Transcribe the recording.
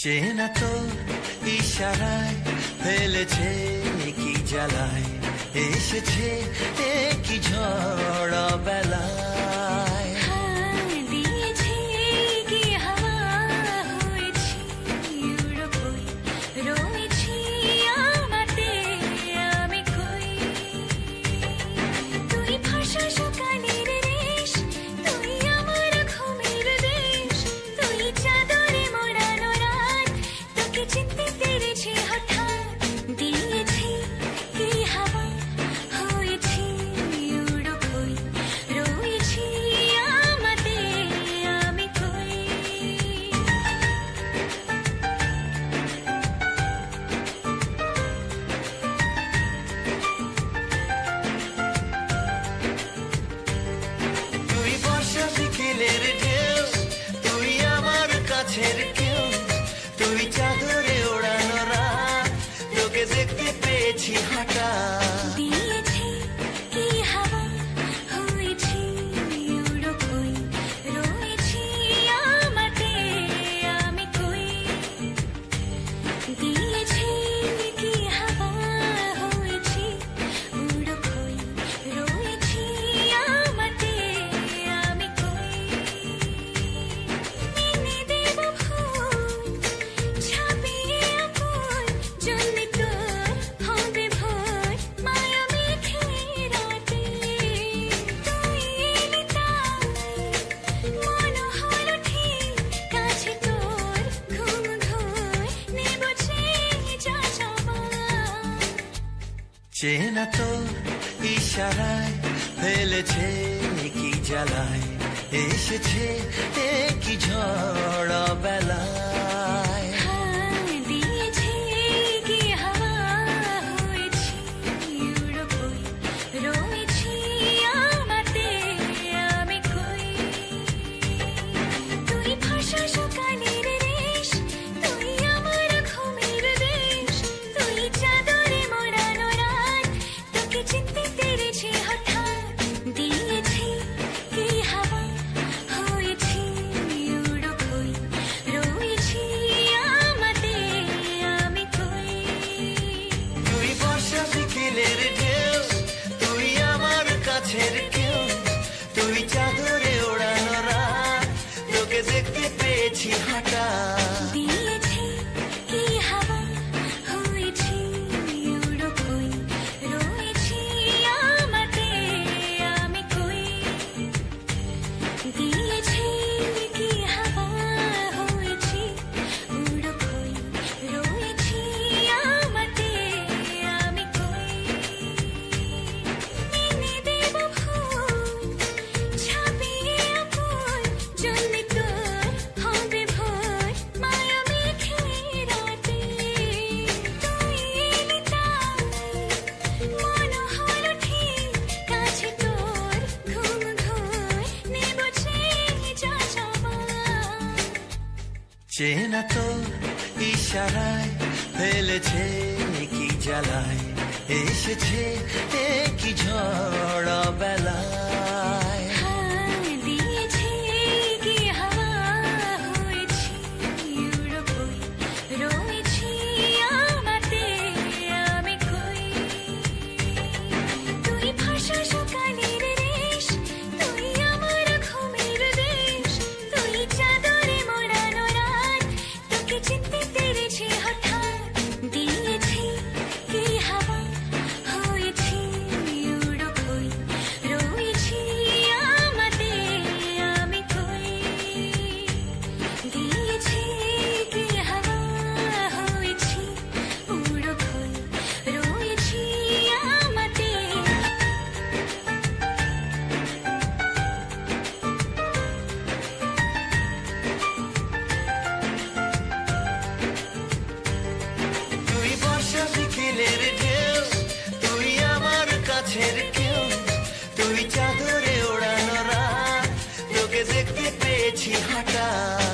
চেনা তো ইশারায় ফেলেছে কি জ্বালায়, এসেছে কি ঝড় বেলায়। দিয়েছে কি হাওয়া, হয়েছি উড়ো কই, রয়েছি আমাতে আমি কই। তুই ভাষা সকালের রেশ, তুই আমার ঘুমের দেশ, তুই চাদরে মোড়ানো রাত, তোকে চিনতে পেরেছি হঠাৎ। দিয়েছি কি হাওয়া, হয়েছি উড়ো কই, রয়েছি আমাতে আমি কই। তুই বর্ষা বিকেলের ঢেউ, তুই আমার কাছের কেউ, তুই চাদরে ওড়ানো রাত, তোকে দেখতে পেয়েছি হঠাৎ। দিয়েছি কি হাওয়া, হয়েছি উড়ো কই, রয়েছি আমাতে আমি কই। দিয়েছি কি হাওয়া, হয়েছি উড়ো কই, রয়েছি আমাতে আমি কই। এনে দেব ফুল, ছাপিয়ে আপন, জন্যে তোর হবে ভোর, মায়া মেঘে রাতে। তুই এলি তাই, মন হলো ঠিক, কাছে তোর ঘুম ঘুর, নেব চেয়ে যা যাবার। চেনা তো ইশারায় ফেলেছে কি জ্বালায়, এসেছে কি ঝড় বেলায়। দিয়েছি কি হাওয়া, হয়েছি উড়ো কই, রয়েছি আমাতে আমি কই। তুই ভাষা সকালের রেশ, তুই আমার ঘুমের দেশ, তুই চাদরে মোড়ানো রাত, তোকে চিনতে পেরেছি হঠাৎ। দিয়েছি কি হাওয়া, হয়েছি উড়ো কই, রয়েছি আমাতে আমি কই। তুই বর্ষা বিকেলের ঢেউ, তুই আমার কাছের কেউ, তুই চাদরে ওড়ানো রাত, তোকে দেখতে পেয়েছি হঠাৎ। দিয়েছি কি হাওয়া, হয়েছি উড়ো কই, রয়েছি আমাতে আমি কই। দিয়েছি কি হাওয়া, হয়েছি উড়ো কই, রয়েছি আমাতে আমি কই। এনে দেব ফুল, ছাপিয়ে আপন, জন্যে তোর হবে ভোর, মায়া মেঘে রাতে। তুই এলি তাই, মন হলো ঠিক, কাছে তোর ঘুম ঘুর, নেব চেয়ে যা যাবার। চেনা তো ইশারায় ফেলেছে কি জ্বালায়, এসেছে কি ঝড় বেলায়। দিয়েছি কি হাওয়া, হয়েছি উড়ো কই, রয়েছি আমাতে আমি কই। তুই ভাষা সকালের রেশ, তুই আমার ঘুমের দেশ, তুই চাদরে মোড়ানো রাত, তোকে চিনতে পেরেছি হঠাৎ। দিয়েছি কি হাওয়া, হয়েছি উড়ো কই, রয়েছি আমাতে আমি কই। দিয়েছি কি হাওয়া, হয়েছি উড়ো কই, রয়েছি আমাতে। তুই বর্ষা বিকেলের ঢেউ, তুই আমার কাছের কেউ, তুই চাদরে ওড়ানো রাত, তোকে দেখতে পেয়েছি হঠাৎ।